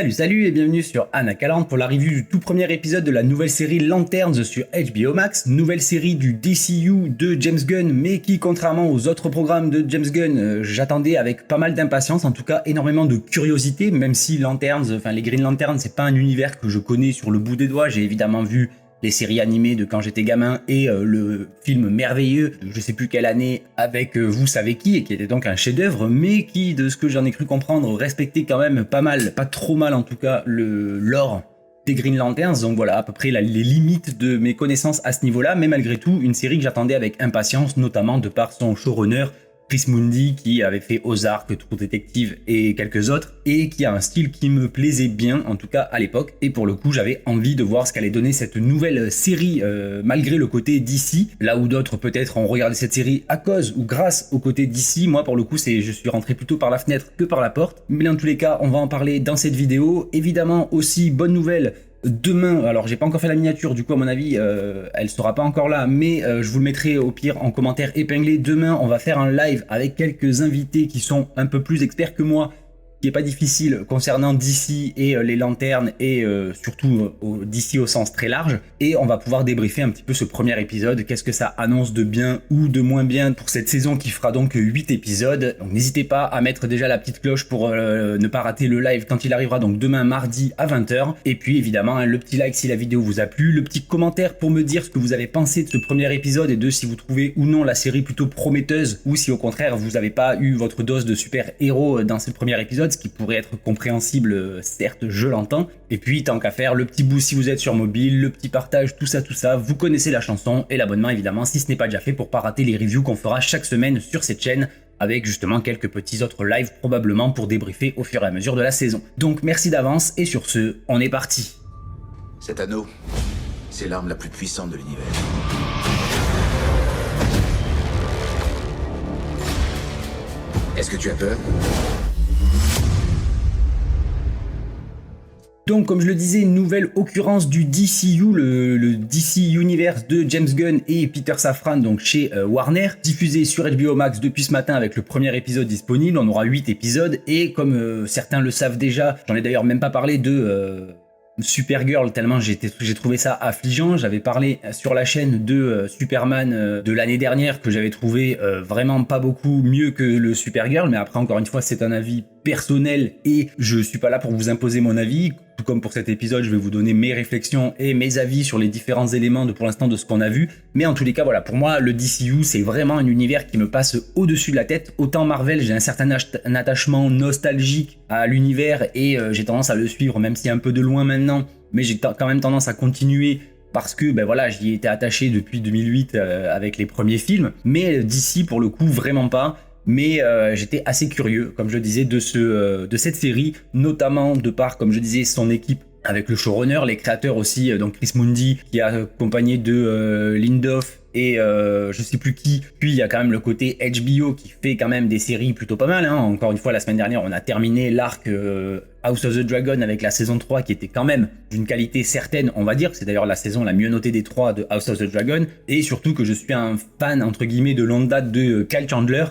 Salut et bienvenue sur Anacaland pour la review du tout premier épisode de la nouvelle série Lanterns sur HBO Max, nouvelle série du DCU de James Gunn, mais qui contrairement aux autres programmes de James Gunn, j'attendais avec pas mal d'impatience, en tout cas énormément de curiosité, même si Lanterns, les Green Lanterns, c'est pas un univers que je connais sur le bout des doigts. J'ai évidemment vu les séries animées de quand j'étais gamin et le film merveilleux de je sais plus quelle année avec vous savez qui, et qui était donc un chef-d'œuvre, mais qui, de ce que j'en ai cru comprendre, respectait quand même pas mal, pas trop mal en tout cas, le lore des Green Lanterns. Donc voilà à peu près les limites de mes connaissances à ce niveau-là, mais malgré tout une série que j'attendais avec impatience, notamment de par son showrunner Chris Mundi, qui avait fait Ozark, True Detective et quelques autres, et qui a un style qui me plaisait bien, en tout cas à l'époque, et pour le coup j'avais envie de voir ce qu'allait donner cette nouvelle série, malgré le côté DC, là où d'autres peut-être ont regardé cette série à cause ou grâce au côté DC. Moi pour le coup je suis rentré plutôt par la fenêtre que par la porte, mais dans tous les cas on va en parler dans cette vidéo. Évidemment aussi, bonne nouvelle, demain, alors j'ai pas encore fait la miniature, du coup à mon avis elle sera pas encore là, mais je vous le mettrai au pire en commentaire épinglé. Demain on va faire un live avec quelques invités qui sont un peu plus experts que moi, qui est pas difficile concernant DC et les lanternes, et surtout DC au sens très large, et on va pouvoir débriefer un petit peu ce premier épisode, qu'est-ce que ça annonce de bien ou de moins bien pour cette saison qui fera donc 8 épisodes. Donc n'hésitez pas à mettre déjà la petite cloche pour ne pas rater le live quand il arrivera, donc demain mardi à 20h, et puis évidemment le petit like si la vidéo vous a plu, le petit commentaire pour me dire ce que vous avez pensé de ce premier épisode et de si vous trouvez ou non la série plutôt prometteuse, ou si au contraire vous n'avez pas eu votre dose de super-héros dans ce premier épisode, ce qui pourrait être compréhensible, certes, je l'entends. Et puis tant qu'à faire, le petit bout si vous êtes sur mobile, le petit partage, tout ça, vous connaissez la chanson, et l'abonnement évidemment si ce n'est pas déjà fait pour pas rater les reviews qu'on fera chaque semaine sur cette chaîne, avec justement quelques petits autres lives probablement pour débriefer au fur et à mesure de la saison. Donc merci d'avance, et sur ce, on est parti. Cet anneau, c'est l'arme la plus puissante de l'univers. Est-ce que tu as peur ? Donc comme je le disais, une nouvelle occurrence du DCU, le DC Universe de James Gunn et Peter Safran, donc chez Warner, diffusé sur HBO Max depuis ce matin avec le premier épisode disponible. On aura 8 épisodes, et comme certains le savent déjà, j'en ai d'ailleurs même pas parlé de Supergirl tellement j'ai trouvé ça affligeant. J'avais parlé sur la chaîne de Superman de l'année dernière, que j'avais trouvé vraiment pas beaucoup mieux que le Supergirl, mais après encore une fois c'est un avis personnel et je suis pas là pour vous imposer mon avis. Tout comme pour cet épisode, je vais vous donner mes réflexions et mes avis sur les différents éléments pour l'instant de ce qu'on a vu. Mais en tous les cas, voilà, pour moi, le DCU, c'est vraiment un univers qui me passe au-dessus de la tête. Autant Marvel, j'ai un certain attachement nostalgique à l'univers et j'ai tendance à le suivre, même si un peu de loin maintenant, mais j'ai quand même tendance à continuer parce que j'y ai été attaché depuis 2008 avec les premiers films. Mais DC, pour le coup, vraiment pas. Mais j'étais assez curieux, comme je le disais, de cette série, notamment de par, comme je disais, son équipe avec le showrunner, les créateurs aussi, donc Chris Mundi qui est accompagné de Lindelof et je sais plus qui. Puis il y a quand même le côté HBO qui fait quand même des séries plutôt pas mal, hein. Encore une fois, la semaine dernière, on a terminé l'arc House of the Dragon avec la saison 3 qui était quand même d'une qualité certaine, on va dire. C'est d'ailleurs la saison la mieux notée des 3 de House of the Dragon. Et surtout que je suis un fan, entre guillemets, de longue date de Kyle Chandler,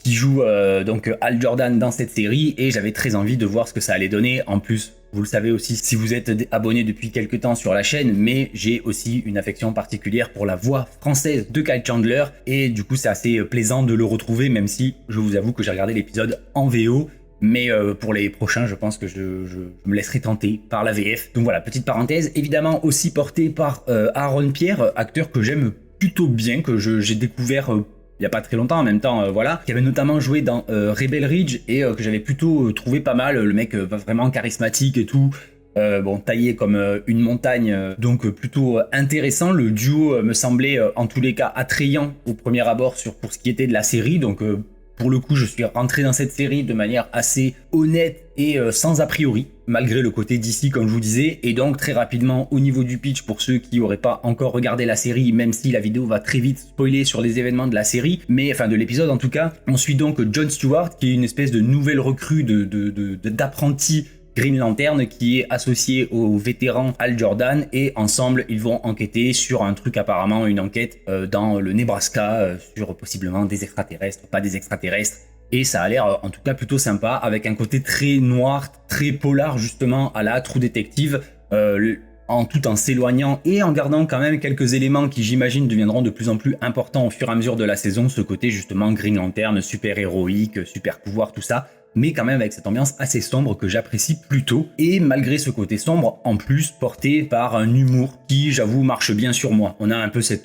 qui joue donc Hal Jordan dans cette série, et j'avais très envie de voir ce que ça allait donner. En plus, vous le savez aussi si vous êtes abonné depuis quelques temps sur la chaîne, mais j'ai aussi une affection particulière pour la voix française de Kyle Chandler, et du coup c'est assez plaisant de le retrouver, même si je vous avoue que j'ai regardé l'épisode en VO. Mais pour les prochains, je pense que je me laisserai tenter par la VF. Donc voilà, petite parenthèse, évidemment aussi porté par Aaron Pierre, acteur que j'aime plutôt bien, que j'ai découvert il y a pas très longtemps en même temps, voilà, qui avait notamment joué dans Rebel Ridge, et que j'avais plutôt trouvé pas mal. Le mec vraiment charismatique et tout, taillé comme une montagne, donc plutôt intéressant. Le duo me semblait en tous les cas attrayant au premier abord pour ce qui était de la série, donc pour le coup je suis rentré dans cette série de manière assez honnête et sans a priori, malgré le côté DC comme je vous disais. Et donc très rapidement au niveau du pitch, pour ceux qui n'auraient pas encore regardé la série, même si la vidéo va très vite spoiler sur les événements de la série, mais enfin de l'épisode en tout cas, on suit donc John Stewart, qui est une espèce de nouvelle recrue d'apprenti Green Lantern, qui est associé au vétéran Hal Jordan, et ensemble ils vont enquêter sur un truc, apparemment une enquête dans le Nebraska sur possiblement des extraterrestres, pas des extraterrestres. Et ça a l'air en tout cas plutôt sympa, avec un côté très noir, très polar justement à la True Detective, tout en s'éloignant et en gardant quand même quelques éléments qui j'imagine deviendront de plus en plus importants au fur et à mesure de la saison, ce côté justement Green Lantern, super héroïque, super pouvoir, tout ça, mais quand même avec cette ambiance assez sombre que j'apprécie plutôt, et malgré ce côté sombre, en plus porté par un humour qui j'avoue marche bien sur moi. On a un peu ce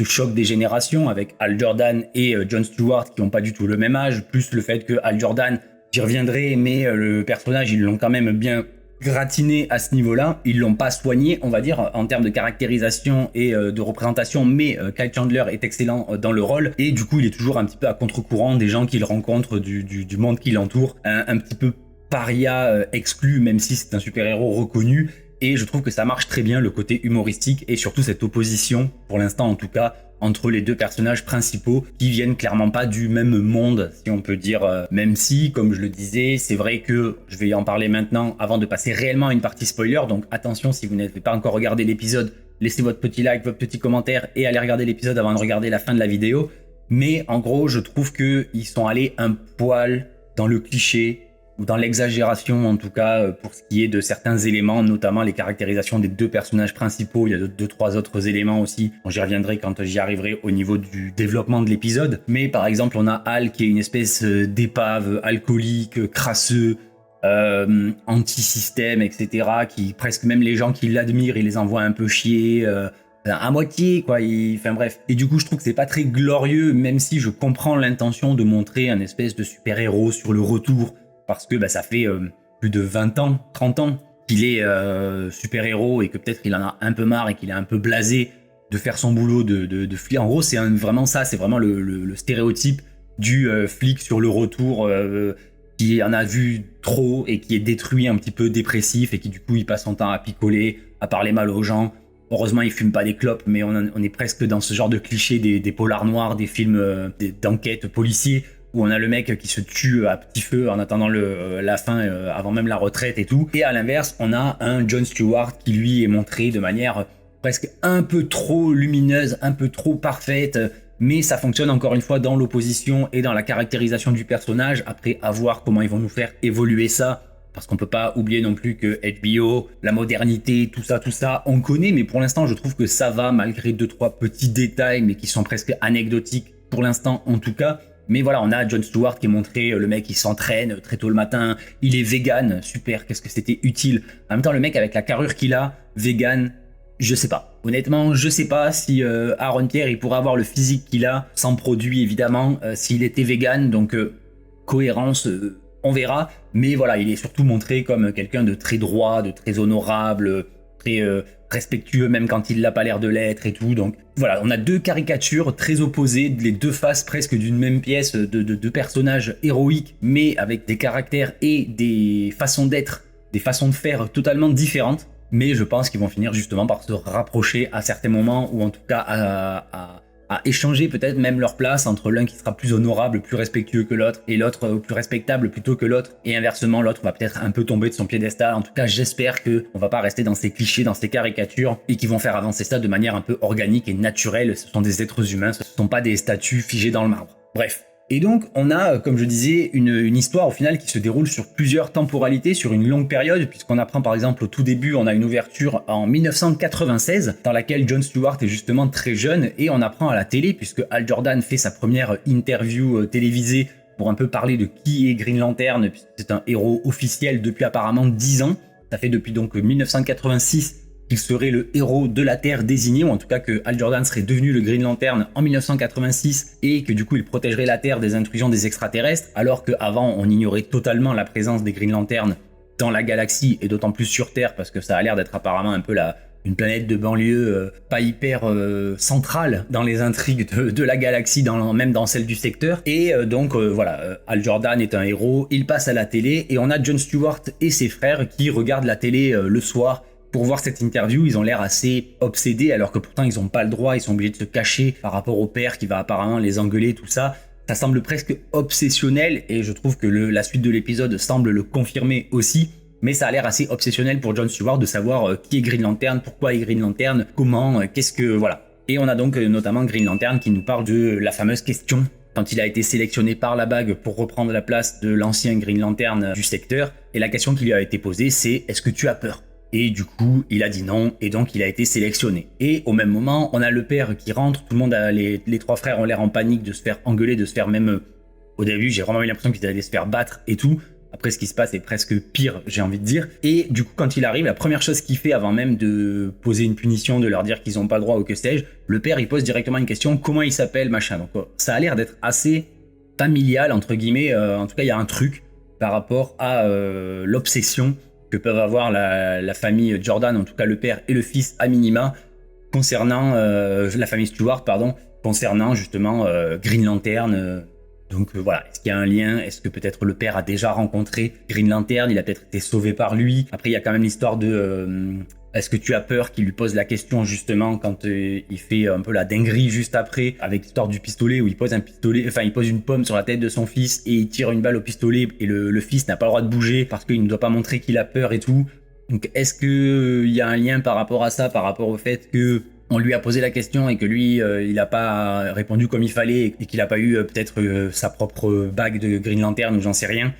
choc des générations avec Hal Jordan et Jon Stewart qui n'ont pas du tout le même âge, plus le fait que Hal Jordan, j'y reviendrai, mais le personnage ils l'ont quand même bien gratiné à ce niveau-là, ils l'ont pas soigné, on va dire, en termes de caractérisation et de représentation, mais Kyle Chandler est excellent dans le rôle, et du coup il est toujours un petit peu à contre-courant des gens qu'il rencontre, du monde qui l'entoure, un petit peu paria exclu, même si c'est un super-héros reconnu, et je trouve que ça marche très bien, le côté humoristique, et surtout cette opposition, pour l'instant en tout cas, entre les deux personnages principaux qui viennent clairement pas du même monde, si on peut dire, même si, comme je le disais, c'est vrai que je vais en parler maintenant avant de passer réellement à une partie spoiler, donc attention si vous n'avez pas encore regardé l'épisode, laissez votre petit like, votre petit commentaire et allez regarder l'épisode avant de regarder la fin de la vidéo, mais en gros je trouve qu'ils sont allés un poil dans le cliché, ou dans l'exagération en tout cas pour ce qui est de certains éléments, notamment les caractérisations des deux personnages principaux. Il y a deux, trois autres éléments aussi, j'y reviendrai quand j'y arriverai au niveau du développement de l'épisode. Mais par exemple on a Hal qui est une espèce d'épave alcoolique, crasseux, anti-système, etc. Qui presque même les gens qui l'admirent, il les envoie un peu chier, à moitié quoi, enfin bref. Et du coup je trouve que c'est pas très glorieux, même si je comprends l'intention de montrer un espèce de super-héros sur le retour, parce que ça fait plus de 20 ans, 30 ans qu'il est super-héros et que peut-être il en a un peu marre et qu'il est un peu blasé de faire son boulot de flic. En gros, c'est vraiment ça, c'est vraiment le stéréotype du flic sur le retour qui en a vu trop et qui est détruit, un petit peu dépressif et qui du coup il passe son temps à picoler, à parler mal aux gens. Heureusement, il fume pas des clopes, mais on est presque dans ce genre de cliché des polars noirs, des films d'enquête policiers, où on a le mec qui se tue à petit feu en attendant la fin, avant même la retraite et tout. Et à l'inverse, on a un Jon Stewart qui lui est montré de manière presque un peu trop lumineuse, un peu trop parfaite, mais ça fonctionne encore une fois dans l'opposition et dans la caractérisation du personnage. Après, à voir comment ils vont nous faire évoluer ça, parce qu'on peut pas oublier non plus que HBO, la modernité, tout ça, on connaît, mais pour l'instant, je trouve que ça va, malgré 2-3 petits détails, mais qui sont presque anecdotiques, pour l'instant en tout cas. Mais voilà, on a Jon Stewart qui est montré, le mec il s'entraîne très tôt le matin, il est vegan, super, qu'est-ce que c'était utile. En même temps, le mec avec la carrure qu'il a, vegan, je sais pas. Honnêtement, je sais pas si Aaron Pierre il pourrait avoir le physique qu'il a, sans produit évidemment, s'il était vegan, donc cohérence, on verra. Mais voilà, il est surtout montré comme quelqu'un de très droit, de très honorable, très respectueux même quand il n'a pas l'air de l'être et tout. Donc voilà, on a deux caricatures très opposées, les deux faces presque d'une même pièce de deux personnages héroïques, mais avec des caractères et des façons d'être, des façons de faire totalement différentes. Mais je pense qu'ils vont finir justement par se rapprocher à certains moments, ou en tout cas à échanger peut-être même leur place, entre l'un qui sera plus honorable, plus respectueux que l'autre, et l'autre plus respectable plutôt que l'autre, et inversement l'autre va peut-être un peu tomber de son piédestal. En tout cas j'espère qu'on va pas rester dans ces clichés, dans ces caricatures, et qu'ils vont faire avancer ça de manière un peu organique et naturelle. Ce sont des êtres humains, ce ne sont pas des statues figées dans le marbre. Bref. Et donc on a, comme je disais, une histoire au final qui se déroule sur plusieurs temporalités, sur une longue période, puisqu'on apprend par exemple au tout début, on a une ouverture en 1996 dans laquelle Jon Stewart est justement très jeune, et on apprend à la télé puisque Hal Jordan fait sa première interview télévisée pour un peu parler de qui est Green Lantern, puisque c'est un héros officiel depuis apparemment 10 ans. Ça fait depuis donc 1986 qu'il serait le héros de la Terre désigné, ou en tout cas que Hal Jordan serait devenu le Green Lantern en 1986 et que du coup il protégerait la Terre des intrusions des extraterrestres, alors qu'avant on ignorait totalement la présence des Green Lanterns dans la galaxie, et d'autant plus sur Terre parce que ça a l'air d'être apparemment un peu une planète de banlieue pas hyper centrale dans les intrigues de la galaxie, même dans celle du secteur. Et donc voilà, Hal Jordan est un héros, il passe à la télé, et on a Jon Stewart et ses frères qui regardent la télé le soir pour voir cette interview. Ils ont l'air assez obsédés, alors que pourtant ils n'ont pas le droit, ils sont obligés de se cacher par rapport au père qui va apparemment les engueuler, tout ça. Ça semble presque obsessionnel, et je trouve que la suite de l'épisode semble le confirmer aussi. Mais ça a l'air assez obsessionnel pour Jon Stewart de savoir qui est Green Lantern, pourquoi est Green Lantern, comment, qu'est-ce que... voilà. Et on a donc notamment Green Lantern qui nous parle de la fameuse question quand il a été sélectionné par la bague pour reprendre la place de l'ancien Green Lantern du secteur. Et la question qui lui a été posée, c'est « Est-ce que tu as peur ?» Et du coup, il a dit non, et donc il a été sélectionné. Et au même moment, on a le père qui rentre, tout le monde les 3 frères ont l'air en panique de se faire engueuler, de se faire même... Au début, j'ai vraiment eu l'impression qu'ils allaient se faire battre et tout. Après, ce qui se passe est presque pire, j'ai envie de dire. Et du coup, quand il arrive, la première chose qu'il fait avant même de poser une punition, de leur dire qu'ils n'ont pas le droit ou que sais-je, le père, il pose directement une question, comment il s'appelle, machin. Donc ça a l'air d'être assez familial, entre guillemets. En tout cas, il y a un truc par rapport à l'obsession que peuvent avoir la famille Jordan, en tout cas le père et le fils à minima, concernant la famille Stewart, pardon, concernant justement Green Lantern. Donc voilà, est-ce qu'il y a un lien? Est-ce que peut-être le père a déjà rencontré Green Lantern? Il a peut-être été sauvé par lui. Après, il y a quand même l'histoire de... est-ce que tu as peur qu'il lui pose la question justement quand il fait un peu la dinguerie juste après, avec l'histoire du pistolet où il pose il pose une pomme sur la tête de son fils et il tire une balle au pistolet et le fils n'a pas le droit de bouger parce qu'il ne doit pas montrer qu'il a peur et tout. Donc est-ce que il y a un lien par rapport à ça, par rapport au fait que on lui a posé la question et que lui, il n'a pas répondu comme il fallait et qu'il n'a pas eu peut-être sa propre bague de Green Lantern ou j'en sais rien.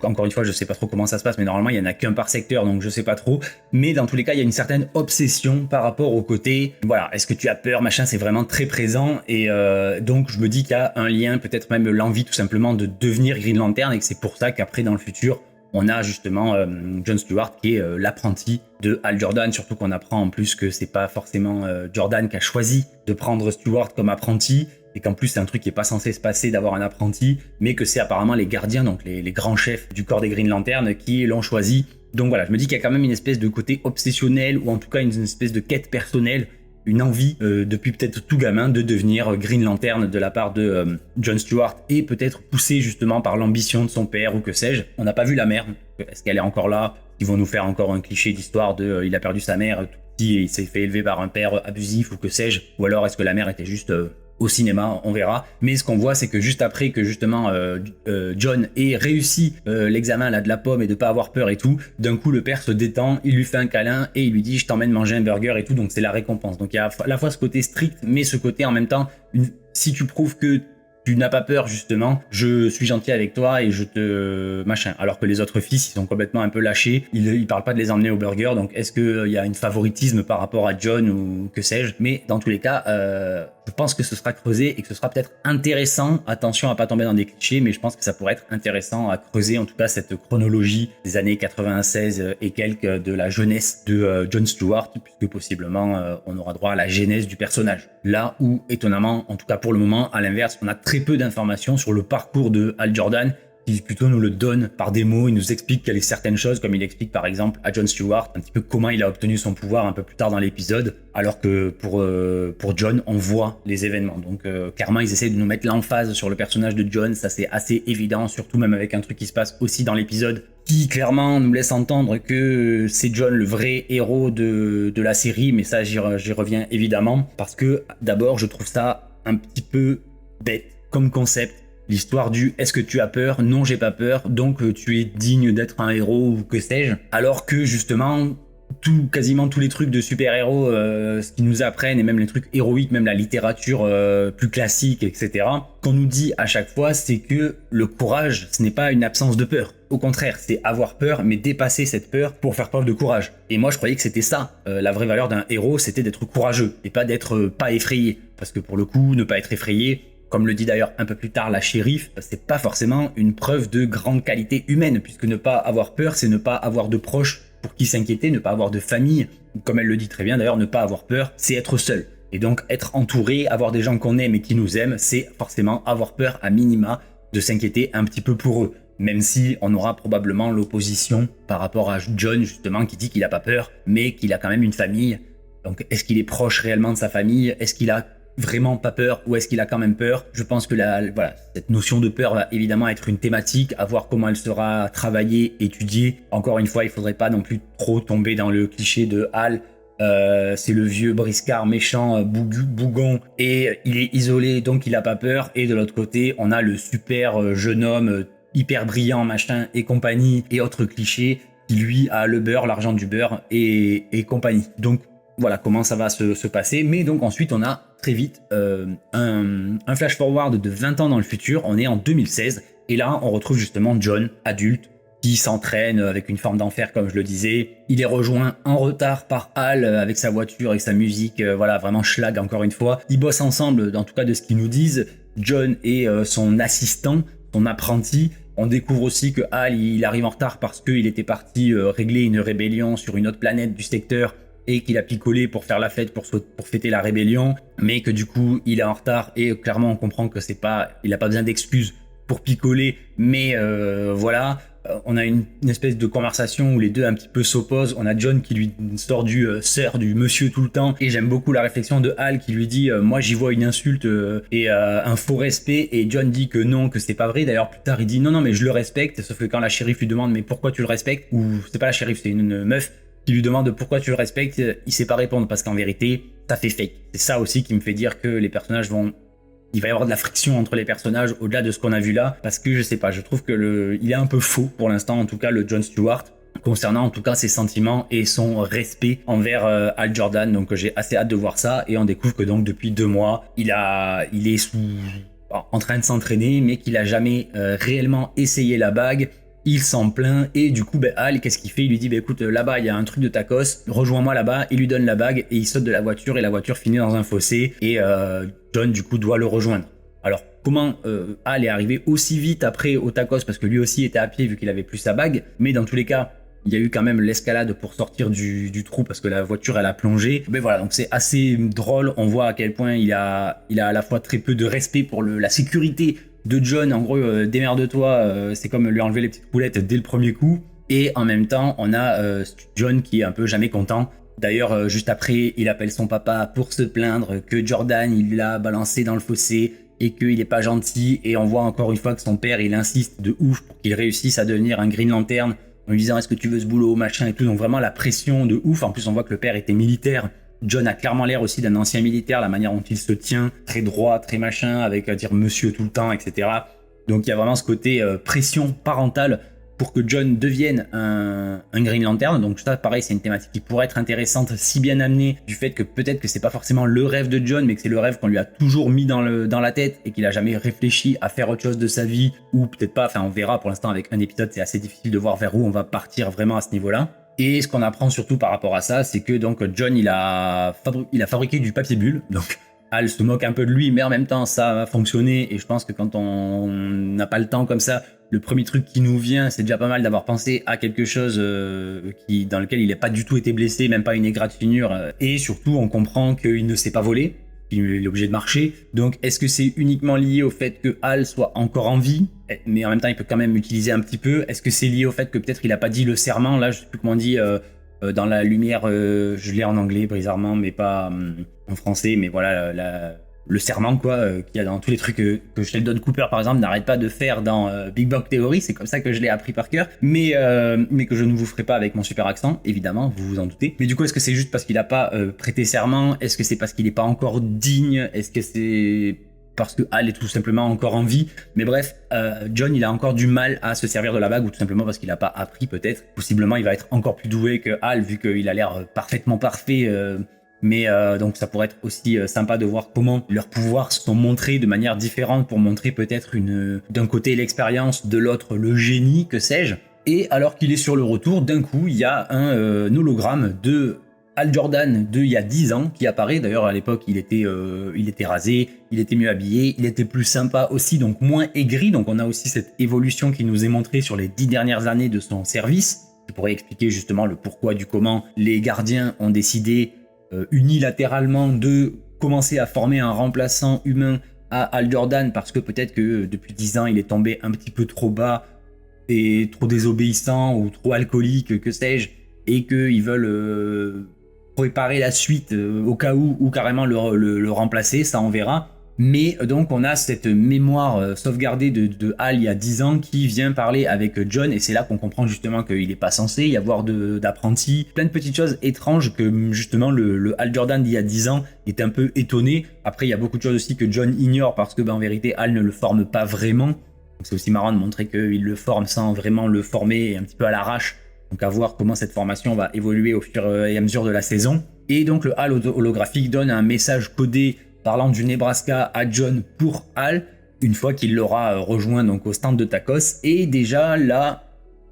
Encore une fois, je sais pas trop comment ça se passe, mais normalement, il y en a qu'un par secteur, donc je sais pas trop. Mais dans tous les cas, il y a une certaine obsession par rapport au côté, voilà, est-ce que tu as peur, machin, c'est vraiment très présent. Et donc, je me dis qu'il y a un lien, peut-être même l'envie tout simplement de devenir Green Lantern et que c'est pour ça qu'après, dans le futur, on a justement John Stewart qui est l'apprenti de Hal Jordan, surtout qu'on apprend en plus que c'est pas forcément Jordan qui a choisi de prendre Stewart comme apprenti, et qu'en plus c'est un truc qui est pas censé se passer d'avoir un apprenti, mais que c'est apparemment les gardiens, donc les grands chefs du corps des Green Lantern qui l'ont choisi. Donc voilà, je me dis qu'il y a quand même une espèce de côté obsessionnel, ou en tout cas une espèce de quête personnelle, une envie depuis peut-être tout gamin de devenir Green Lantern de la part de John Stewart, et peut-être poussé justement par l'ambition de son père ou que sais-je. On n'a pas vu la mère, est-ce qu'elle est encore là? Ils vont nous faire encore un cliché d'histoire de il a perdu sa mère tout petit et il s'est fait élever par un père abusif ou que sais-je, ou alors est-ce que la mère était juste au cinéma, on verra. Mais ce qu'on voit, c'est que juste après que justement John ait réussi l'examen là de la pomme et de pas avoir peur et tout, d'un coup le père se détend, il lui fait un câlin et il lui dit je t'emmène manger un burger et tout, donc c'est la récompense. Donc il y a à la fois ce côté strict, mais ce côté en même temps, si tu prouves que tu n'as pas peur justement, je suis gentil avec toi et je te machin. Alors que les autres fils, ils sont complètement un peu lâchés, ils parlent pas de les emmener au burger, donc est-ce qu'il y a une favoritisme par rapport à John ou que sais-je? Mais dans tous les cas, je pense que ce sera creusé et que ce sera peut-être intéressant. Attention à pas tomber dans des clichés, mais je pense que ça pourrait être intéressant à creuser en tout cas cette chronologie des années 96 et quelques de la jeunesse de John Stewart, puisque possiblement on aura droit à la genèse du personnage. Là où, étonnamment, en tout cas pour le moment, à l'inverse, on a très peu d'informations sur le parcours de Hal Jordan, qui plutôt nous le donne par des mots, il nous explique quelles certaines choses, comme il explique par exemple à John Stewart un petit peu comment il a obtenu son pouvoir un peu plus tard dans l'épisode, alors que pour John, on voit les événements. Donc clairement, ils essaient de nous mettre l'emphase sur le personnage de John, ça c'est assez évident, surtout même avec un truc qui se passe aussi dans l'épisode, qui clairement nous laisse entendre que c'est John le vrai héros de la série, mais ça j'y reviens évidemment, parce que d'abord je trouve ça un petit peu bête comme concept. L'histoire du « est-ce que tu as peur ?» Non, j'ai pas peur, donc tu es digne d'être un héros ou que sais-je. Alors que justement, quasiment tous les trucs de super-héros, ce qu'ils nous apprennent, et même les trucs héroïques, même la littérature plus classique, etc., qu'on nous dit à chaque fois, c'est que le courage, ce n'est pas une absence de peur. Au contraire, c'est avoir peur, mais dépasser cette peur pour faire preuve de courage. Et moi, je croyais que c'était ça. La vraie valeur d'un héros, c'était d'être courageux, et pas d'être pas effrayé. Parce que pour le coup, ne pas être effrayé, comme le dit d'ailleurs un peu plus tard la shérif, c'est pas forcément une preuve de grande qualité humaine, puisque ne pas avoir peur, c'est ne pas avoir de proches pour qui s'inquiéter, ne pas avoir de famille, comme elle le dit très bien d'ailleurs, ne pas avoir peur, c'est être seul. Et donc être entouré, avoir des gens qu'on aime et qui nous aiment, c'est forcément avoir peur à minima de s'inquiéter un petit peu pour eux. Même si on aura probablement l'opposition par rapport à John justement qui dit qu'il a pas peur, mais qu'il a quand même une famille. Donc est-ce qu'il est proche réellement de sa famille? Est-ce qu'il a vraiment pas peur ou est-ce qu'il a quand même peur? Je pense que voilà, cette notion de peur va évidemment être une thématique, à voir comment elle sera travaillée, étudiée. Encore une fois, il faudrait pas non plus trop tomber dans le cliché de Hal. C'est le vieux briscard méchant bougon et il est isolé donc il a pas peur, et de l'autre côté on a le super jeune homme hyper brillant machin et compagnie et autres clichés qui lui a le beurre, l'argent du beurre et compagnie. Donc voilà comment ça va se passer. Mais donc ensuite on a très vite un flash forward de 20 ans dans le futur, on est en 2016 et là on retrouve justement John, adulte, qui s'entraîne avec une forme d'enfer comme je le disais. Il est rejoint en retard par Hal avec sa voiture et sa musique, voilà vraiment schlag encore une fois. Ils bossent ensemble, en tout cas de ce qu'ils nous disent, John et son assistant, son apprenti. On découvre aussi que Hal il arrive en retard parce qu'il était parti régler une rébellion sur une autre planète du secteur et qu'il a picolé pour faire la fête, pour fêter la rébellion, mais que du coup il est en retard et clairement on comprend que il n'a pas besoin d'excuses pour picoler, mais voilà. On a une espèce de conversation où les deux un petit peu s'opposent. On a John qui lui sort du sir, du monsieur tout le temps. Et j'aime beaucoup la réflexion de Hal qui lui dit moi j'y vois une insulte et un faux respect. Et John dit que non, que c'est pas vrai. D'ailleurs plus tard il dit non mais je le respecte. Sauf que quand la shérif lui demande mais pourquoi tu le respectes, ou c'est pas la shérif, c'est une meuf qui lui demande pourquoi tu le respectes, il sait pas répondre parce qu'en vérité ça fait fake. C'est ça aussi qui me fait dire que les personnages il va y avoir de la friction entre les personnages au-delà de ce qu'on a vu là, parce que je sais pas, je trouve que il est un peu faux pour l'instant, en tout cas le Jon Stewart, concernant en tout cas ses sentiments et son respect envers Hal Jordan. Donc j'ai assez hâte de voir ça, et on découvre que donc depuis 2 mois, il est en train de s'entraîner, mais qu'il a jamais réellement essayé la bague. Il s'en plaint et du coup Hal qu'est-ce qu'il fait, il lui dit écoute là-bas il y a un truc de tacos, rejoins-moi là-bas. Il lui donne la bague et il saute de la voiture et la voiture finit dans un fossé et John du coup doit le rejoindre. Alors comment Hal est arrivé aussi vite après au tacos, parce que lui aussi était à pied vu qu'il avait plus sa bague, mais dans tous les cas il y a eu quand même l'escalade pour sortir du trou parce que la voiture elle a plongé. Mais voilà, donc c'est assez drôle, on voit à quel point il a à la fois très peu de respect pour la sécurité de John. En gros démerde-toi, c'est comme lui enlever les petites roulettes dès le premier coup. Et en même temps on a John qui est un peu jamais content. D'ailleurs juste après il appelle son papa pour se plaindre que Jordan il l'a balancé dans le fossé et qu'il est pas gentil, et on voit encore une fois que son père il insiste de ouf pour qu'il réussisse à devenir un Green Lantern en lui disant est-ce que tu veux ce boulot machin et tout. Donc vraiment la pression de ouf. En plus on voit que le père était militaire. John a clairement l'air aussi d'un ancien militaire, la manière dont il se tient, très droit, très machin, avec à dire monsieur tout le temps, etc. Donc il y a vraiment ce côté pression parentale pour que John devienne un Green Lantern. Donc ça pareil, c'est une thématique qui pourrait être intéressante si bien amenée, du fait que peut-être que c'est pas forcément le rêve de John, mais que c'est le rêve qu'on lui a toujours mis dans la tête et qu'il a jamais réfléchi à faire autre chose de sa vie, ou peut-être pas, enfin on verra. Pour l'instant avec un épisode c'est assez difficile de voir vers où on va partir vraiment à ce niveau-là. Et ce qu'on apprend surtout par rapport à ça, c'est que donc John il a fabriqué du papier bulle. Donc Hal se moque un peu de lui, mais en même temps ça a fonctionné, et je pense que quand on n'a pas le temps comme ça, le premier truc qui nous vient, c'est déjà pas mal d'avoir pensé à quelque chose dans lequel il n'a pas du tout été blessé, même pas une égratignure, et surtout on comprend qu'il ne s'est pas volé, il est obligé de marcher. Donc est-ce que c'est uniquement lié au fait que Hal soit encore en vie, mais en même temps il peut quand même utiliser un petit peu? Est-ce que c'est lié au fait que peut-être il a pas dit le serment, là je sais plus comment on dit, dans la lumière, je l'ai en anglais bizarrement mais pas en français, mais voilà le serment quoi, qu'il y a dans tous les trucs que Sheldon Cooper par exemple n'arrête pas de faire dans Big Bang Theory. C'est comme ça que je l'ai appris par cœur, mais que je ne vous ferai pas avec mon super accent, évidemment, vous vous en doutez. Mais du coup, est-ce que c'est juste parce qu'il n'a pas prêté serment? Est-ce que c'est parce qu'il n'est pas encore digne? Est-ce que c'est parce que Hal est tout simplement encore en vie? Mais bref, John il a encore du mal à se servir de la bague, ou tout simplement parce qu'il n'a pas appris peut-être. Possiblement il va être encore plus doué que Hal vu qu'il a l'air parfaitement parfait. Mais donc ça pourrait être aussi sympa de voir comment leurs pouvoirs sont montrés de manière différente, pour montrer peut-être d'un côté l'expérience, de l'autre le génie, que sais-je. Et alors qu'il est sur le retour, d'un coup il y a un hologramme de Hal Jordan d'il y a 10 ans qui apparaît. D'ailleurs à l'époque il était rasé, il était mieux habillé, il était plus sympa aussi, donc moins aigri. Donc on a aussi cette évolution qui nous est montrée sur les 10 dernières années de son service, qui pourrait expliquer justement le pourquoi du comment les gardiens ont décidé unilatéralement de commencer à former un remplaçant humain à Hal Jordan, parce que peut-être que depuis 10 ans il est tombé un petit peu trop bas et trop désobéissant ou trop alcoolique, que sais-je, et qu'ils veulent préparer la suite au cas où carrément le remplacer. Ça on verra. Mais donc on a cette mémoire sauvegardée de Hal il y a 10 ans qui vient parler avec John, et c'est là qu'on comprend justement qu'il n'est pas censé y avoir d'apprentis. Plein de petites choses étranges que justement le Hal Jordan d'il y a 10 ans est un peu étonné. Après il y a beaucoup de choses aussi que John ignore, parce que en vérité Hal ne le forme pas vraiment. Donc c'est aussi marrant de montrer qu'il le forme sans vraiment le former, et un petit peu à l'arrache. Donc à voir comment cette formation va évoluer au fur et à mesure de la saison. Et donc le Hal holographique donne un message codé parlant du Nebraska à John pour Hal, une fois qu'il l'aura rejoint donc au stand de tacos. Et déjà là,